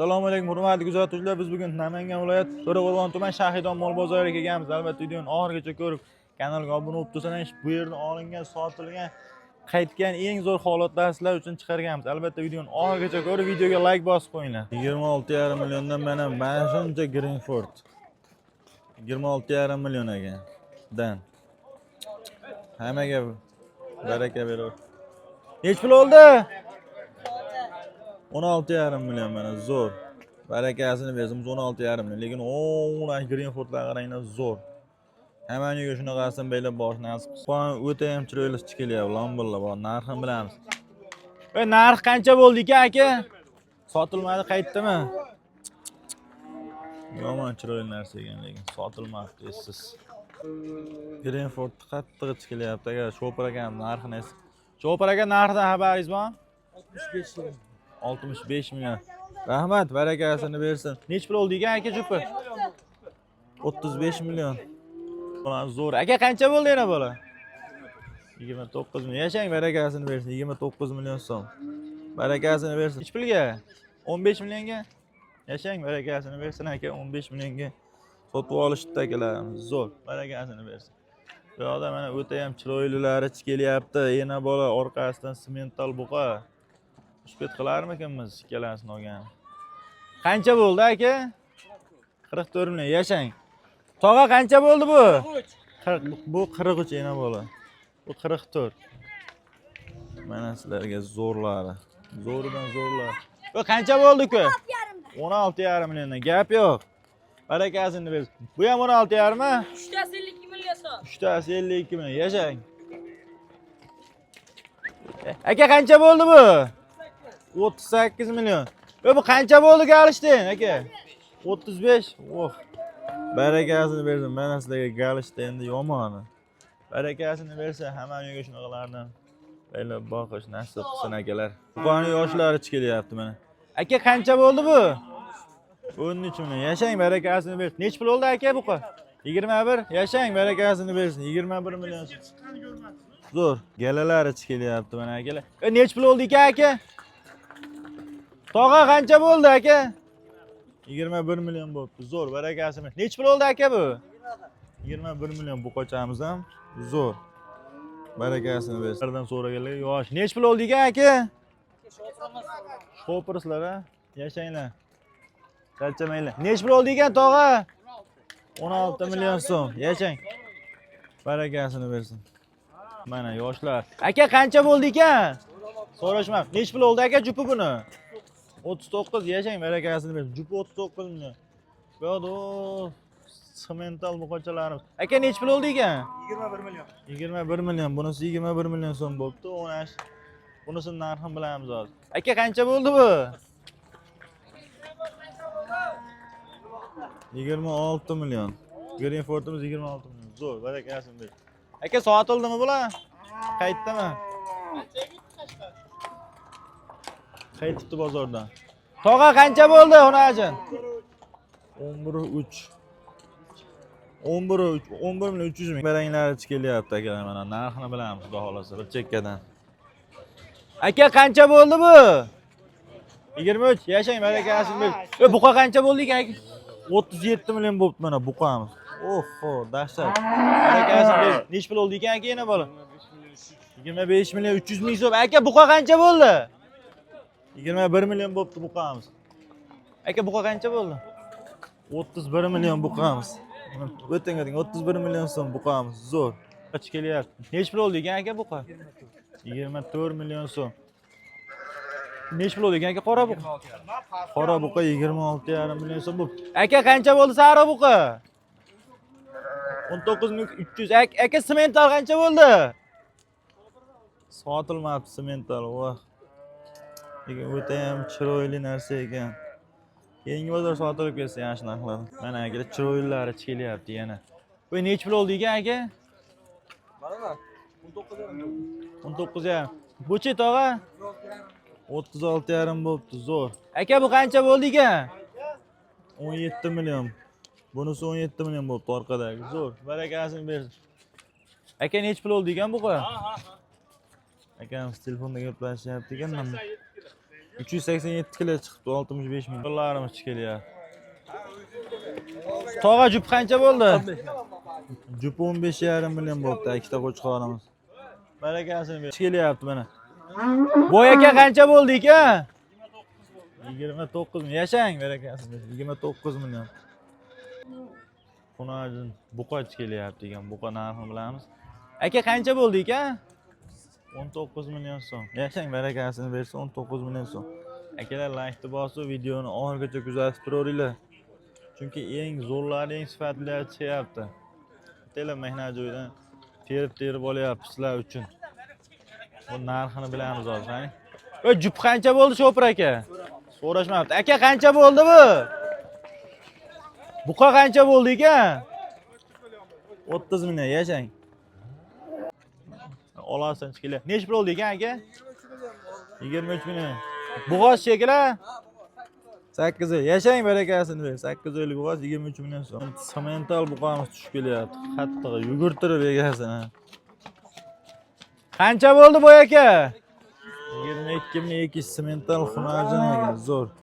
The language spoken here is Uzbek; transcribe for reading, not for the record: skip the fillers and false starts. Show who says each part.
Speaker 1: Assalomu alaykum, hurmatli kuzatuvchilar. Biz bugun Namangan viloyat To'raqo'rg'on tuman Shahidon mol bozoriga kelganmiz. Albatta videoni oxirigacha ko'rib, kanalga obuna bo'lib tursangiz, bu yerda olingan, sotilgan, qaytgan eng zo'r holatlar sizlar uchun chiqarganmiz. Albatta videoni oxirigacha ko'rib, videoga like bosib qo'yinglar. 26,5 milliondan mana shuncha Greenford. 26,5 million ekan. Dan. Hammaga baraka beraver. Nech pul oldi? 16,5 million mana zo'r. Barakasini bersin 16,5 million. Lekin o'nay Greenfordlar qaranglar zo'r. Hammaniga shunaqasini belab borish nasib qilsin. O'ta ham chiroyli chiqilyapti, lambillar bor. Narxini bilamiz. Narx qancha bo'ldi aka? Sotilmadi, qaytdimi? Yomon chiroyli narsa ekan, lekin sotilmadi esiz. Greenford qattiq chiqilyapti. Agar Shopar akam narxini Shopar aka narxidan xabaringiz bormi? 65 million. Rahmat, barakasini bersin. Nech pul oldi ekan aka jupi? 35 million. Bola zo'r. Aka qancha bo'ldi yana bola? 29 million. Yashang, barakasini bersin. 29 million so'm. Barakasini bersin. Nech pulga? 15 millionga. Yashang, barakasini bersin aka. 15 millionga sotib olishdi akalarimiz. Zo'r. Barakasini bersin. Bu yoqda mana o'ta ham chiroylilari kelyapti. Yana bola orqasidan semental buqa. Ushbet qilarmikanmiz ikkalasini olgan. Qancha bo'ldi aka? 44 million. Yashang. Tog'a qancha bo'ldi bu? 40. Bu 43 yana bola. Bu 44. Mana sizlarga zo'rlari. Zo'ridan zo'rlar. Bu qancha bo'ldi-ku? 16,5 milliondan gap yo'q. Barakasini bersin. Bu ham 16,5 mi?
Speaker 2: 3'tasi 52 million so'm.
Speaker 1: 3'tasi 52 million. Yashang. Aka qancha bo'ldi bu? 38 million. Bu qancha bo'ldi Galishtin aka? 35. Oh. Barakasini bersin. Mana sizlarga Galishtin endi yomoni. Barakasini bersa hammaniga shunaqalardan baylab boqish nasib qilsin akalar. Buqani yoshlari chiqyapti mana. Aka qancha bo'ldi bu? 13 million. Yashang, barakasini bersin. Nech pul oldi aka buqa? 21. Yashang, barakasini bersin. 21 million. Zo'r. Galalari chiqyapti mana akalar. Nech pul oldi aka? Tog'a qancha bo'ldi aka? 21 million bo'libdi. Zo'r, barakasini. Nech pul oldi aka bu? 21 million buqachamiz ham zo'r. Barakasini bersin. Sizlardan so'raganlar yosh. Nech pul oldi aka? Shopirsizlar ha? Yashanglar. Charchamanglar. Nech pul oldi ekan tog'a? 16 million so'm. Yashang. Barakasini bersin. Mana yoshlar. Aka qancha bo'ldi ekan? So'rashmam. Nech pul oldi aka jupi buni? 39. Yashang, barakasini bersin. Jupi 39 million. Bu yo'q. Semental buqachalarimiz. Aka nech pul oldi ekan?
Speaker 3: 21 million.
Speaker 1: 21 million. Bunisi 21 million so'm bo'libdi. O'nash. Bunisini narxini bilamiz hozir. Aka qancha bo'ldi bu? 26 million. Greenfordimiz 26 million. Zo'r, barakasini bersin. Aka sotildimi bular? Qaytdimi? Qaytibdi bozordan. Tog'a qancha bo'ldi onajin? 11.3. 11 million 300 ming. Baranglari chiqyapti akalar mana. Narxini bilamiz, xudo xolasa bir chekkadan. Aka qancha bo'ldi bu? 23. Yashang, barakasini bersin. Buqa qancha bo'ldi ekan aka? 37 million bo'libdi mana buqamiz. Oho, dahshat. Barakasini bersin. Nech pul oldi ekan aka yana bola? 25 million 300 ming so'm. Aka buqa qancha bo'ldi? 21 million bo'libdi buqamiz. Aka buqa qancha bo'ldi? 31 million buqamiz. O'ting 31 million so'm buqamiz. Zo'r. Qach kelyapti. Nech pul oldi ekan aka buqa? 24 million so'm. Nech pul oldi ekan aka qora buqa? Qora buqa 26,5 million so'm bo'libdi. Aka qancha bo'ldi sariq buqa? 19,300. Aka semental qancha bo'ldi? Sotilmabdi semental. Voh. Lekin o'ta ham chiroyli narsa ekan. Keyingi bozor sotilib ketsa yaxshi narxlar. Mana aka chiroylilari chiqyapti yana. Bu nech pul oldi ekan aka?
Speaker 3: Mana 19,5.
Speaker 1: 19,5. Buchi tog'a? 36,5 bo'libdi, zo'r. Aka bu qancha bo'ldi ekan? 17 million. Bunisi 17 million bo'libdi orqadagi. Zo'r. Barakasini bersin. Aka nech pul oldi ekan buqa? Akamiz telefonda gaplashyapti ekan. 387 kilo chiqibdi, 65 ming dollarimiz kelyapti. Tog'a jup qancha bo'ldi? Jup 15,5 million bo'libdi, ikkita qo'chqorimiz. Barakasini ber. Kelyapti mana. Boy aka qancha bo'ldi aka? 29 million. Yashang barakasini. 29 million. Xunajin buqoch kelyapti ekan, buqa narxini bilamiz. Aka qancha bo'ldi aka? 19 million so'm. Yashang barakasini bersa 19 million so'm. Akalar like bosib, videoni oxirigacha kuzatib turinglar. Chunki eng zo'rlari, eng sifatlilar chiqyapti. Bittalar mehnat joyidan terib olyapti sizlar uchun. Bu narxini bilamiz hozir, qani. Voy, jup qancha bo'ldi Shopir aka? So'rashmabdi. Aka qancha bo'ldi bu? Buqa qancha bo'ldi ekan? 30 million, yashang. Olasan chiqila. Nech pul oldi ekan aka? 23 million. Bug'oz shekillar? 8 oy. Yashang barakasini ber. 8 oylik bug'oz 23 million so'm. Semental buqamiz tushib kelyapti. Qattiq yugurtirib egasini. Qancha bo'ldi boy aka? 22 million semental xunajin ekan, zo'r.